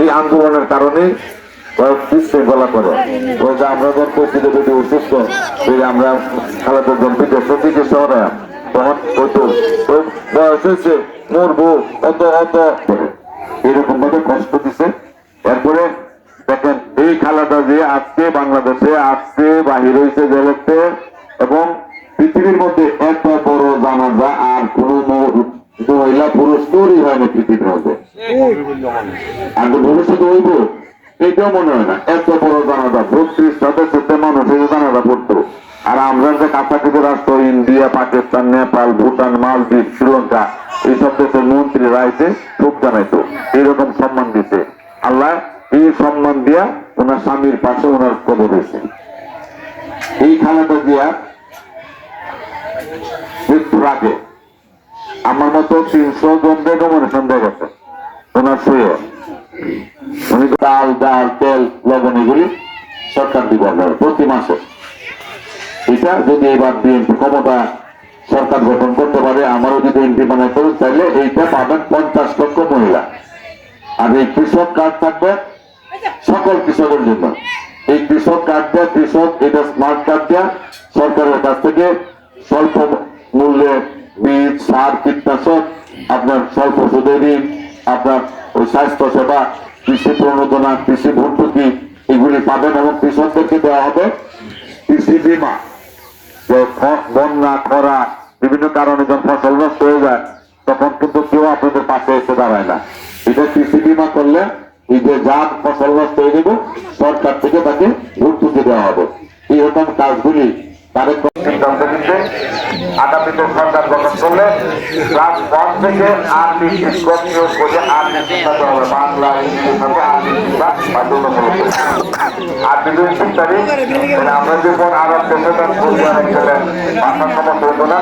এই আন্দোলনের কারণে বিশৃঙ্খলা করে। ওই যে আমরা যখন পরিস্থিতি যদি অসুস্থ, আমরা খেলাধুলার বিদেশ শহরে তখন বয়স হয়েছে মরবো অত অত এরকম ভাবে কষ্ট দিছে। এরপরে দেখেন এই খেলাটা যে আজকে বাংলাদেশে আজকে বাহির হয়েছে জগতে, এবং পৃথিবীর মধ্যে এত বড় জানাজা আর কোন মহিলা পুরুষ তৈরি হয় না পৃথিবীর মধ্যে, আর ভবিষ্যতে হইব এটাও মনে হয় না। এত বড় জানাজা 32 সদস্য মানুষের জানাজা পড়তো। আর আমরা যে কাছাকাছি রাষ্ট্র ইন্ডিয়া, পাকিস্তান, নেপাল, ভুটান, মালদ্বীপ, শ্রীলঙ্কা এইসব দেশের মন্ত্রীরা এসে শোক জানাইতো, এইরকম সম্মান দিতে। আল্লাহ এই সম্মান দিয়া ওনার স্বামীর পাশে ওনার কবর হয়েছে। এই খালেদা জিয়া মৃত্যুর আগে আমার মতো 300 জনকে নমিনেশন দেওয়া গেছে ওনার শুয়ে। উনি ডাল তেল লবণ এগুলি সরকার দিব প্রতি মাসে। এটা যদি এবার বিএনপি ক্ষমতা সরকার গঠন করতে পারে, আমারও যদি এমপি বানাইতে চাইলে এইটা পাবেন 50 লক্ষ মহিলা। আর এই কৃষক কার্ড থাকবে সকল কৃষকের জন্য। এই কৃষক কার্ড দেওয়া, কৃষক এটা স্মার্ট কার্ড দেওয়া, সরকারের কাছ থেকে স্বল্প মূল্যে বীজ, সার, কীটনাশক, আপনার স্বল্প সুদে ঋণ, আপনার ওই স্বাস্থ্য সেবা, কৃষি প্রণোদনা, কৃষি ভর্তুকি এগুলি পাবেন। এবং কৃষকদেরকে দেওয়া হবে কৃষি বীমা। বন্যা, খরা, বিভিন্ন কারণে যখন ফসল নষ্ট হয়ে যায় তখন কিন্তু কেউ আপনাদের পাশে এসে দাঁড়ায় না। এটা কৃষি বীমা করলে এই যে যার ফসল নষ্ট হয়ে যাবে সরকার থেকে তাকে ভর্তুকি দেওয়া হবে। এইরকম কাজগুলি তারেক সিদ্ধান্ত নিতে আগামীতে সরকার গঠন করলে ক্লাস 1 থেকে আর্মি শিক্ষক নিয়োগ করে আর্মি শিক্ষাতে হবে। বাংলা, ইংলিশ হবে আর্মি শিক্ষা বাধ্যতামূলক। আর বিদ্যুৎ শিক্ষারী আমরা যখন আরব দেশে ভাষা সমস্যা হতো না।